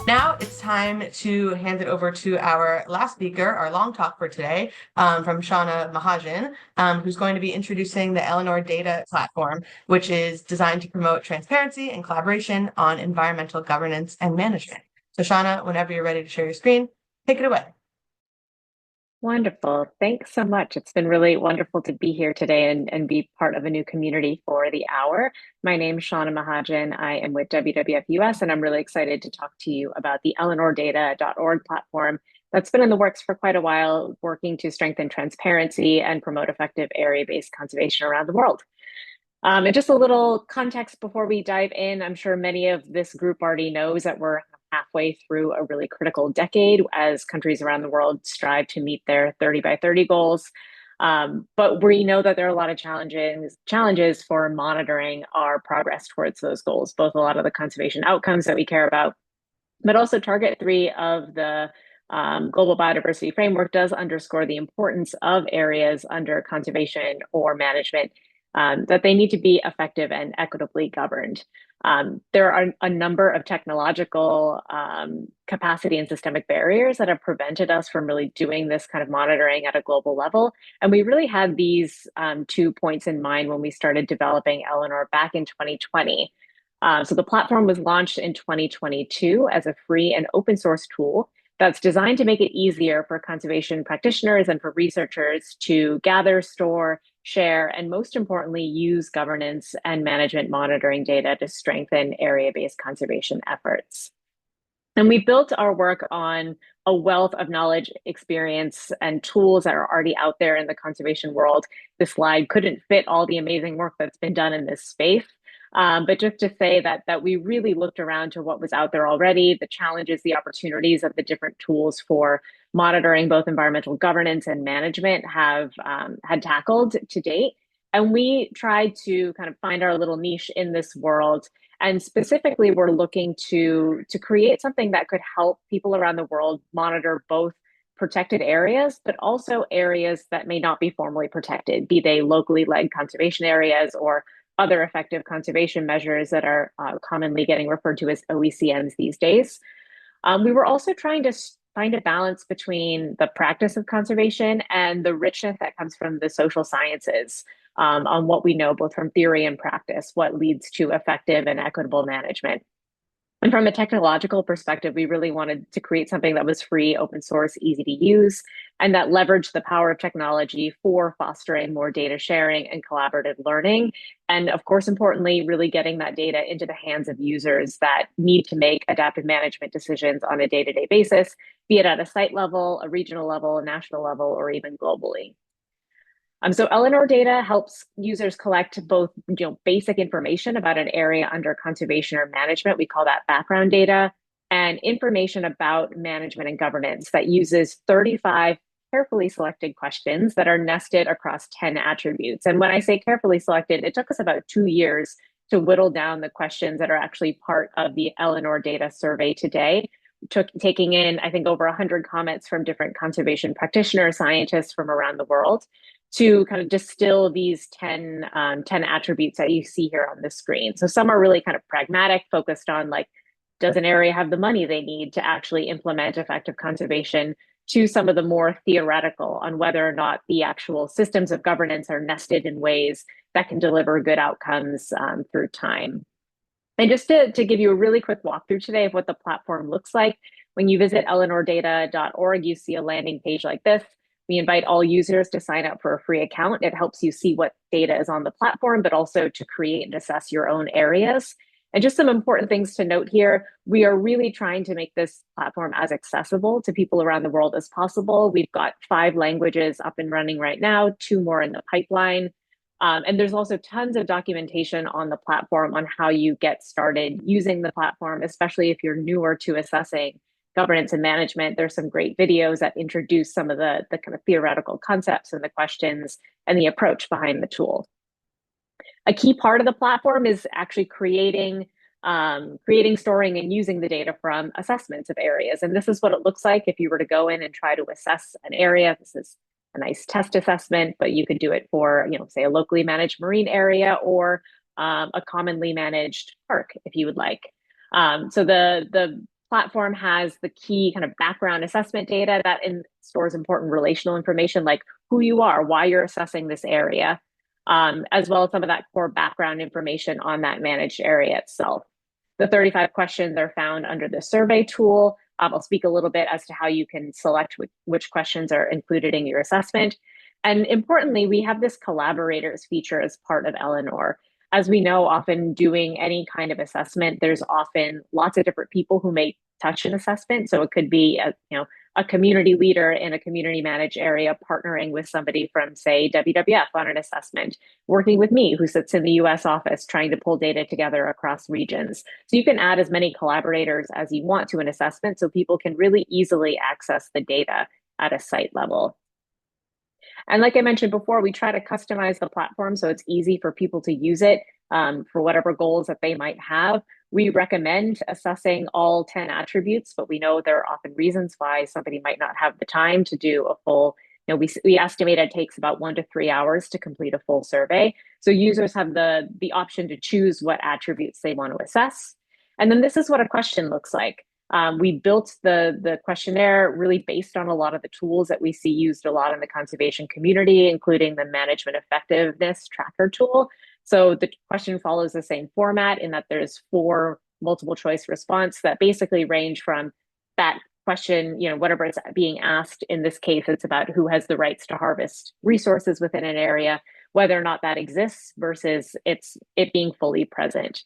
Now it's time to hand it over to our last speaker, our long talk for today, from Shauna Mahajan, who's going to be introducing the Eleanor Data Platform, which is designed to promote transparency and collaboration on environmental governance and management. So Shauna, whenever you're ready to share your screen, take it away. Wonderful. Thanks so much. It's been really wonderful to be here today and be part of a new community for the hour. My name is Shauna Mahajan. I am with WWF US, and I'm really excited to talk to you about the EleanorData.org platform that's been in the works for quite a while, working to strengthen transparency and promote effective area-based conservation around the world. And just a little context before we dive in, I'm sure many of this group already knows that we're halfway through a really critical decade as countries around the world strive to meet their 30 by 30 goals. But we know that there are a lot of challenges for monitoring our progress towards those goals, both a lot of the conservation outcomes that we care about, but also Target 3 of the Global Biodiversity Framework does underscore the importance of areas under conservation or management, that they need to be effective and equitably governed. There are a number of technological capacity and systemic barriers that have prevented us from really doing this kind of monitoring at a global level. And we really had these 2 points in mind when we started developing Eleanor back in 2020. So the platform was launched in 2022 as a free and open source tool that's designed to make it easier for conservation practitioners and for researchers to gather, store, share, and most importantly, use governance and management monitoring data to strengthen area-based conservation efforts. And we built our work on a wealth of knowledge, experience, and tools that are already out there in the conservation world. This slide couldn't fit all the amazing work that's been done in this space. But just to say that we really looked around to what was out there already, the challenges, the opportunities of the different tools for monitoring both environmental governance and management have had tackled to date. And we tried to kind of find our little niche in this world. And specifically, we're looking to create something that could help people around the world monitor both protected areas, but also areas that may not be formally protected, be they locally led conservation areas or other effective conservation measures that are commonly getting referred to as OECNs these days. We were also trying to find a balance between the practice of conservation and the richness that comes from the social sciences, on what we know both from theory and practice, what leads to effective and equitable management. And from a technological perspective, we really wanted to create something that was free, open source, easy to use, and that leveraged the power of technology for fostering more data sharing and collaborative learning. And of course, importantly, really getting that data into the hands of users that need to make adaptive management decisions on a day-to-day basis, be it at a site level, a regional level, a national level, or even globally. So Eleanor Data helps users collect both basic information about an area under conservation or management. We call that background data, and information about management and governance that uses 35 carefully selected questions that are nested across 10 attributes. And when I say carefully selected, it took us about 2 years to whittle down the questions that are actually part of the Eleanor Data survey today. Taking in, I think, over 100 comments from different conservation practitioners, scientists from around the world, to kind of distill these 10 attributes that you see here on the screen. So some are really kind of pragmatic, focused on like, does an area have the money they need to actually implement effective conservation, to some of the more theoretical on whether or not the actual systems of governance are nested in ways that can deliver good outcomes through time. And just to give you a really quick walkthrough today of what the platform looks like, when you visit EleanorData.org, you see a landing page like this. We invite all users to sign up for a free account. It helps you see what data is on the platform, but also to create and assess your own areas. And just some important things to note here, we are really trying to make this platform as accessible to people around the world as possible. We've got 5 languages up and running right now, 2 more in the pipeline. And there's also tons of documentation on the platform on how you get started using the platform, especially if you're newer to assessing governance and management. There's some great videos that introduce some of the kind of theoretical concepts and the questions and the approach behind the tool. A key part of the platform is actually creating, storing, and using the data from assessments of areas. And this is what it looks like if you were to go in and try to assess an area. This is a nice test assessment, but you could do it for, say, a locally managed marine area or a commonly managed park if you would like. So the platform has the key kind of background assessment data that stores important relational information like who you are, why you're assessing this area, as well as some of that core background information on that managed area itself. The 35 questions are found under the survey tool. I'll speak a little bit as to how you can select which questions are included in your assessment. And importantly, we have this collaborators feature as part of Eleanor. As we know, often doing any kind of assessment, there's often lots of different people who may touch an assessment. So it could be a community leader in a community managed area partnering with somebody from, say, WWF on an assessment, working with me who sits in the US office trying to pull data together across regions. So you can add as many collaborators as you want to an assessment so people can really easily access the data at a site level. And like I mentioned before, we try to customize the platform so it's easy for people to use it for whatever goals that they might have. We recommend assessing all 10 attributes, but we know there are often reasons why somebody might not have the time to do a full, we estimate it takes about 1 to 3 hours to complete a full survey. So users have the option to choose what attributes they want to assess. And then this is what a question looks like. We built the questionnaire really based on a lot of the tools that we see used a lot in the conservation community, including the management effectiveness tracker tool. So the question follows the same format in that there's 4 multiple choice response that basically range from that question, whatever it's being asked. In this case, it's about who has the rights to harvest resources within an area, whether or not that exists versus it being fully present.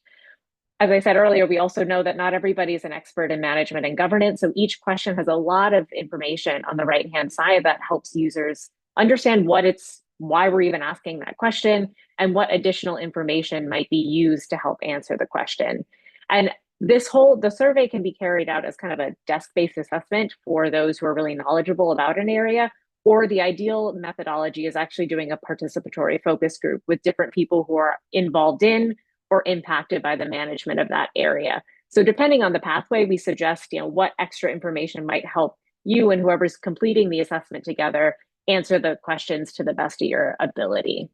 As I said earlier, we also know that not everybody is an expert in management and governance. So each question has a lot of information on the right-hand side that helps users understand why we're even asking that question and what additional information might be used to help answer the question. And the survey can be carried out as kind of a desk-based assessment for those who are really knowledgeable about an area, or the ideal methodology is actually doing a participatory focus group with different people who are involved in or impacted by the management of that area. So depending on the pathway, we suggest what extra information might help you and whoever's completing the assessment together answer the questions to the best of your ability.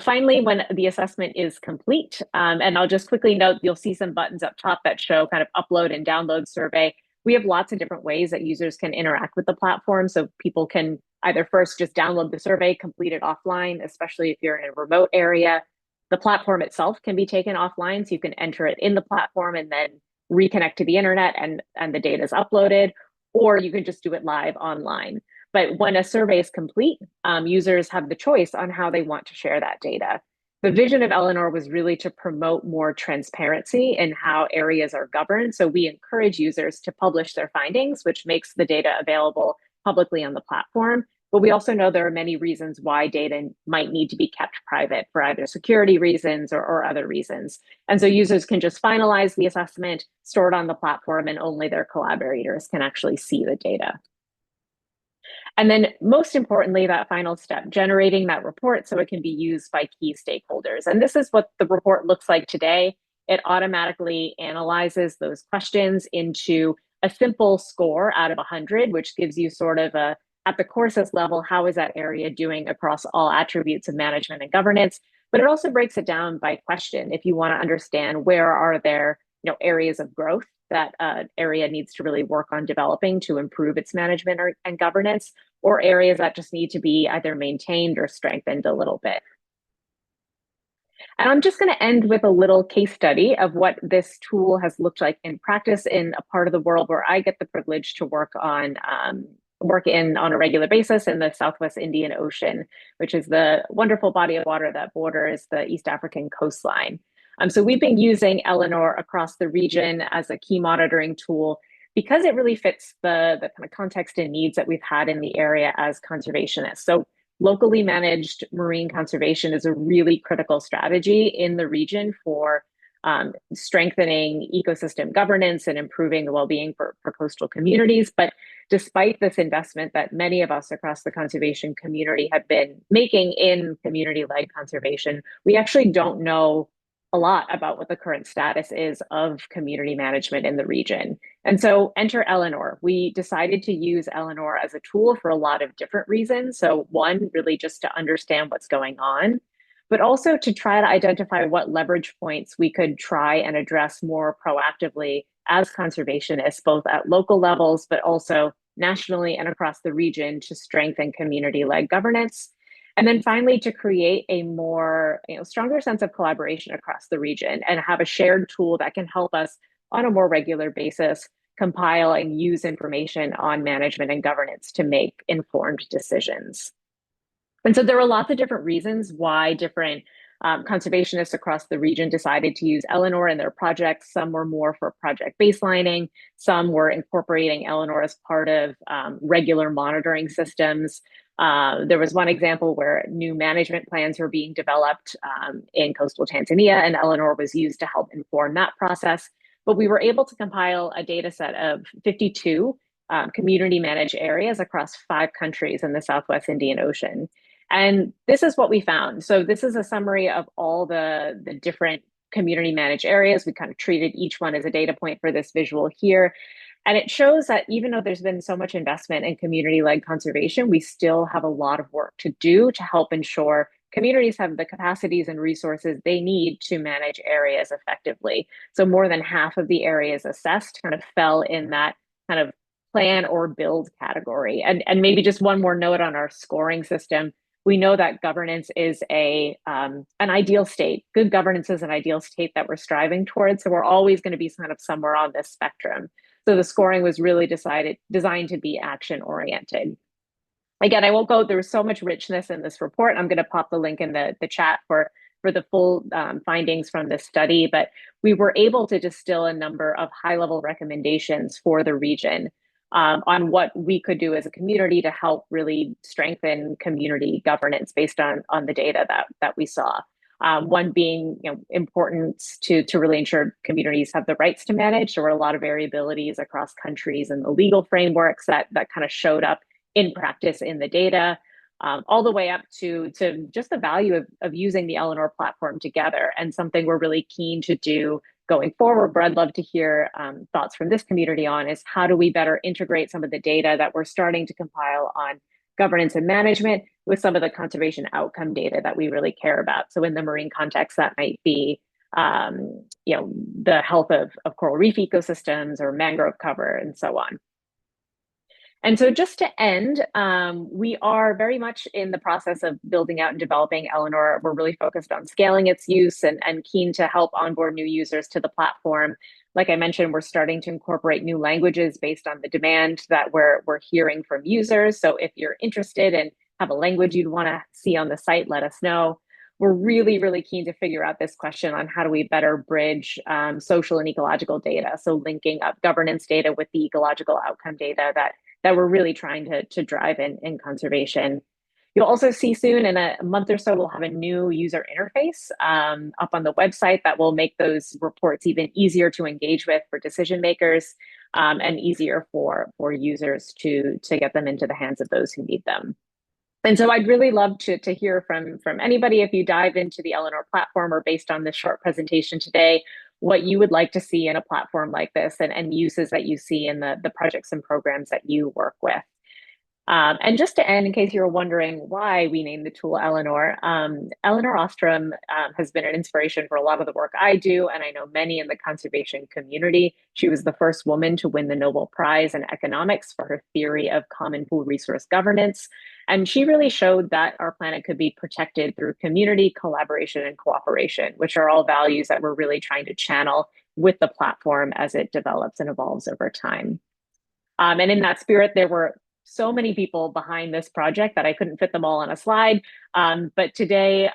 Finally, when the assessment is complete, and I'll just quickly note, you'll see some buttons up top that show kind of upload and download survey. We have lots of different ways that users can interact with the platform. So people can either first just download the survey, complete it offline, especially if you're in a remote area. The platform itself can be taken offline, so you can enter it in the platform and then reconnect to the internet and the data is uploaded, or you can just do it live online. But when a survey is complete, users have the choice on how they want to share that data. The vision of Eleanor was really to promote more transparency in how areas are governed. So we encourage users to publish their findings, which makes the data available publicly on the platform. But we also know there are many reasons why data might need to be kept private for either security reasons or other reasons. And so users can just finalize the assessment, store it on the platform, and only their collaborators can actually see the data. And then most importantly, that final step, generating that report so it can be used by key stakeholders. And this is what the report looks like today. It automatically analyzes those questions into a simple score out of 100, which gives you sort of at the courses level, how is that area doing across all attributes of management and governance? But it also breaks it down by question. If you want to understand where are there areas of growth that area needs to really work on developing to improve its management and governance, or areas that just need to be either maintained or strengthened a little bit. And I'm just going to end with a little case study of what this tool has looked like in practice in a part of the world where I get the privilege to work on a regular basis in the Southwest Indian Ocean, which is the wonderful body of water that borders the East African coastline. So we've been using Eleanor across the region as a key monitoring tool because it really fits the kind of context and needs that we've had in the area as conservationists. So locally managed marine conservation is a really critical strategy in the region for strengthening ecosystem governance and improving the well-being for coastal communities. But despite this investment that many of us across the conservation community have been making in community-led conservation, we actually don't know a lot about what the current status is of community management in the region. And so enter Eleanor. We decided to use Eleanor as a tool for a lot of different reasons. So one, really just to understand what's going on, but also to try to identify what leverage points we could try and address more proactively as conservationists, both at local levels, but also nationally and across the region to strengthen community-led governance. And then finally, to create a more stronger sense of collaboration across the region and have a shared tool that can help us on a more regular basis compile and use information on management and governance to make informed decisions. And so there were lots of different reasons why different conservationists across the region decided to use Eleanor in their projects. Some were more for project baselining. Some were incorporating Eleanor as part of regular monitoring systems. There was one example where new management plans were being developed in coastal Tanzania, and Eleanor was used to help inform that process. But we were able to compile a data set of 52 community managed areas across 5 countries in the Southwest Indian Ocean. And this is what we found. So this is a summary of all the different community managed areas. We kind of treated each one as a data point for this visual here. And it shows that even though there's been so much investment in community-led conservation, we still have a lot of work to do to help ensure communities have the capacities and resources they need to manage areas effectively. So more than half of the areas assessed kind of fell in that kind of plan or build category. And maybe just one more note on our scoring system. We know that governance is an ideal state. Good governance is an ideal state that we're striving towards. So we're always going to be kind of somewhere on this spectrum. So the scoring was really designed to be action oriented. Again, I won't go, there was so much richness in this report. I'm going to pop the link in the chat for the full findings from this study, but we were able to distill a number of high-level recommendations for the region on what we could do as a community to help really strengthen community governance based on the data that we saw. One being important to really ensure communities have the rights to manage. There were a lot of variabilities across countries and the legal frameworks that kind of showed up in practice in the data, all the way up to just the value of using the Eleanor platform together, and something we're really keen to do going forward, but I'd love to hear thoughts from this community on is how do we better integrate some of the data that we're starting to compile on governance and management with some of the conservation outcome data that we really care about. So in the marine context, that might be the health of coral reef ecosystems or mangrove cover and so on. And so just to end, we are very much in the process of building out and developing Eleanor. We're really focused on scaling its use and keen to help onboard new users to the platform. Like I mentioned, we're starting to incorporate new languages based on the demand that we're hearing from users. So if you're interested and have a language you'd want to see on the site, let us know. We're really, really keen to figure out this question on how do we better bridge social and ecological data. So linking up governance data with the ecological outcome data that we're really trying to drive in conservation. You'll also see soon in a month or so, we'll have a new user interface up on the website that will make those reports even easier to engage with for decision makers and easier for users to get them into the hands of those who need them. And so I'd really love to hear from anybody if you dive into the Eleanor platform or based on this short presentation today, what you would like to see in a platform like this and uses that you see in the projects and programs that you work with. And just to end, in case you're wondering why we named the tool Eleanor, Eleanor Ostrom has been an inspiration for a lot of the work I do, and I know many in the conservation community. She was the first woman to win the Nobel Prize in economics for her theory of common pool resource governance. And she really showed that our planet could be protected through community, collaboration, and cooperation, which are all values that we're really trying to channel with the platform as it develops and evolves over time. And in that spirit, there were so many people behind this project that I couldn't fit them all on a slide. But today,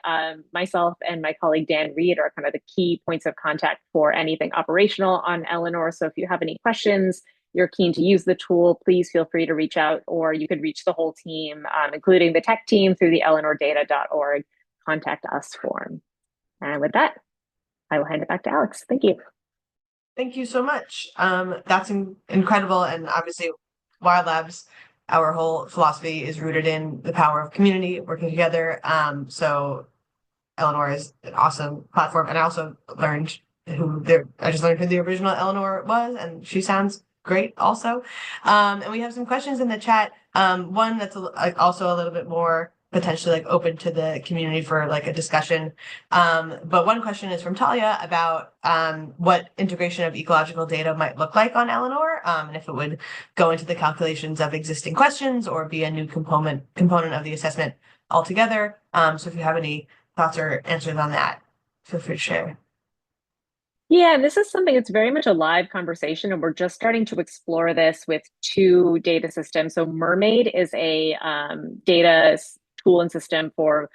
myself and my colleague Dan Reed are kind of the key points of contact for anything operational on Eleanor. So if you have any questions, you're keen to use the tool, please feel free to reach out, or you could reach the whole team, including the tech team through the eleanordata.org contact us form. And with that, I will hand it back to Alex. Thank you. Thank you so much. That's incredible. And obviously, WildLabs, our whole philosophy is rooted in the power of community working together. So Eleanor is an awesome platform. And I also learned I just learned who the original Eleanor was, and she sounds great also. And we have some questions in the chat. One that's also a little bit more potentially like open to the community for like a discussion. But one question is from Talia about what integration of ecological data might look like on Eleanor, and if it would go into the calculations of existing questions or be a new component of the assessment altogether. So if you have any thoughts or answers on that, feel free to share. Yeah, and this is something that's very much a live conversation, and we're just starting to explore this with two data systems. So Mermaid is a tool and system for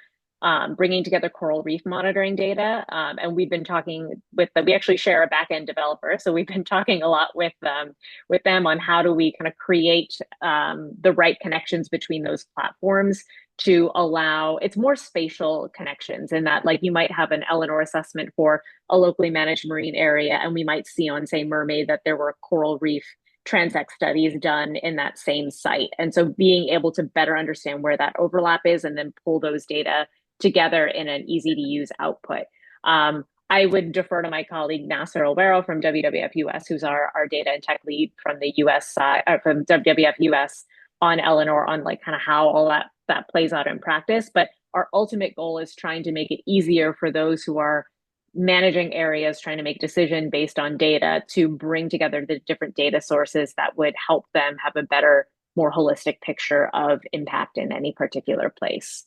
bringing together coral reef monitoring data. And we've been talking with them. We actually share a backend developer, so we've been talking a lot with them on how do we kind of create the right connections between those platforms to allow it's more spatial connections in that like you might have an Eleanor assessment for a locally managed marine area, and we might see on, say, Mermaid that there were coral reef transect studies done in that same site. And so being able to better understand where that overlap is and then pull those data together in an easy to use output. I would defer to my colleague Nasser Olvero from WWF US, who's our data and tech lead from the US side, from WWF US on Eleanor, on like kind of how all that plays out in practice. But our ultimate goal is trying to make it easier for those who are managing areas, trying to make decision based on data, to bring together the different data sources that would help them have a better, more holistic picture of impact in any particular place.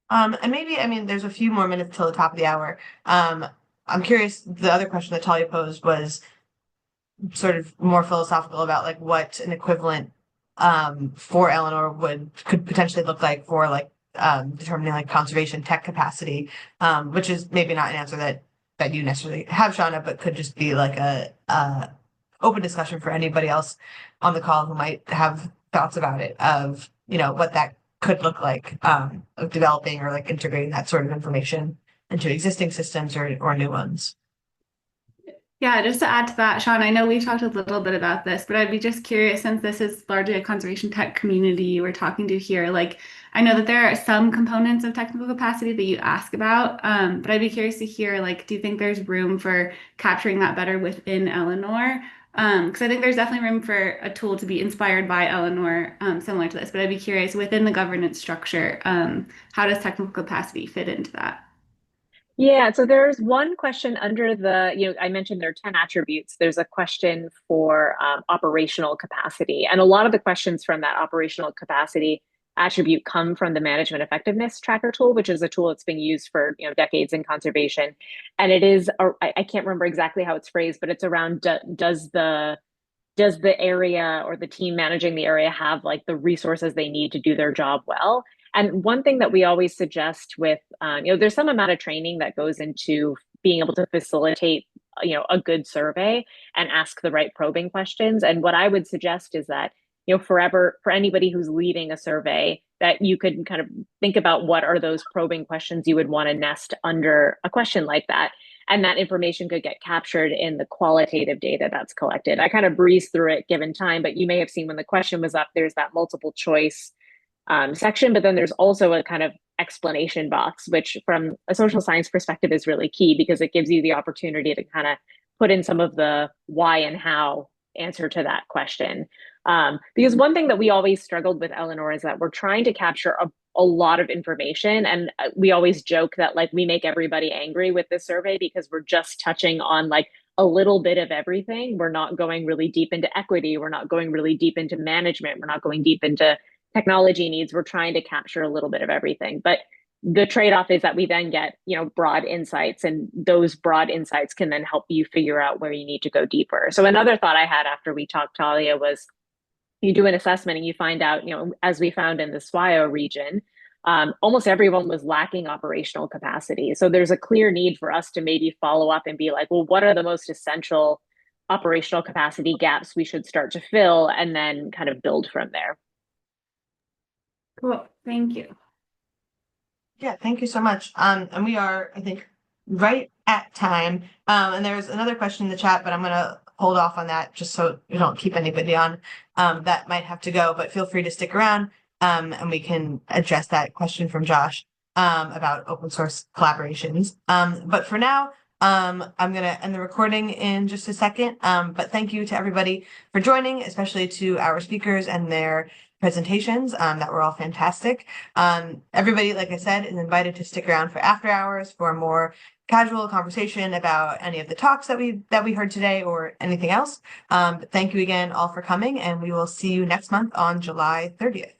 And maybe, I mean, there's a few more minutes till the top of the hour. I'm curious, the other question that Talia posed was sort of more philosophical about like what an equivalent for Eleanor could potentially look like for like determining like conservation tech capacity, which is maybe not an answer that you necessarily have, Shauna, but could just be like a open discussion for anybody else on the call who might have thoughts about it, of what that could look like, of developing or like integrating that sort of information into existing systems or new ones. Yeah, just to add to that, Sean, I know we've talked a little bit about this, but I'd be just curious, since this is largely a conservation tech community we're talking to here, like I know that there are some components of technical capacity that you ask about, but I'd be curious to hear, like, do you think there's room for capturing that better within Eleanor? Because I think there's definitely room for a tool to be inspired by Eleanor, similar to this, but I'd be curious within the governance structure, how does technical capacity fit into that? Yeah, so there's one question under I mentioned there are 10 attributes. There's a question for operational capacity. And a lot of the questions from that operational capacity attribute come from the management effectiveness tracker tool, which is a tool that's been used for decades in conservation. And it is, I can't remember exactly how it's phrased, but it's around does the area or the team managing the area have like the resources they need to do their job well? And one thing that we always suggest with, there's some amount of training that goes into being able to facilitate, a good survey and ask the right probing questions. And what I would suggest is that, for anybody who's leading a survey, that you could kind of think about what are those probing questions you would want to nest under a question like that. And that information could get captured in the qualitative data that's collected. I kind of breezed through it given time, but you may have seen when the question was up, there's that multiple choice section, but then there's also a kind of explanation box, which from a social science perspective is really key because it gives you the opportunity to kind of put in some of the why and how answer to that question. Because one thing that we always struggled with, Eleanor, is that we're trying to capture a lot of information. And we always joke that like we make everybody angry with this survey because we're just touching on like a little bit of everything. We're not going really deep into equity. We're not going really deep into management. We're not going deep into technology needs. We're trying to capture a little bit of everything. But the trade-off is that we then get, broad insights, and those broad insights can then help you figure out where you need to go deeper. So another thought I had after we talked, Talia, was you do an assessment and you find out, as we found in the SWIO region, almost everyone was lacking operational capacity. So there's a clear need for us to maybe follow up and be like, well, what are the most essential operational capacity gaps we should start to fill, and then kind of build from there. Cool. Thank you. Yeah, thank you so much. And we are, I think, right at time. And there's another question in the chat, but I'm gonna hold off on that just so we don't keep anybody on that might have to go, but feel free to stick around and we can address that question from Josh about open source collaborations. But for now, I'm gonna end the recording in just a second. But thank you to everybody for joining, especially to our speakers and their presentations that were all fantastic. Everybody, like I said, is invited to stick around for after hours for more casual conversation about any of the talks that we heard today or anything else. But thank you again all for coming, and we will see you next month on July 30th.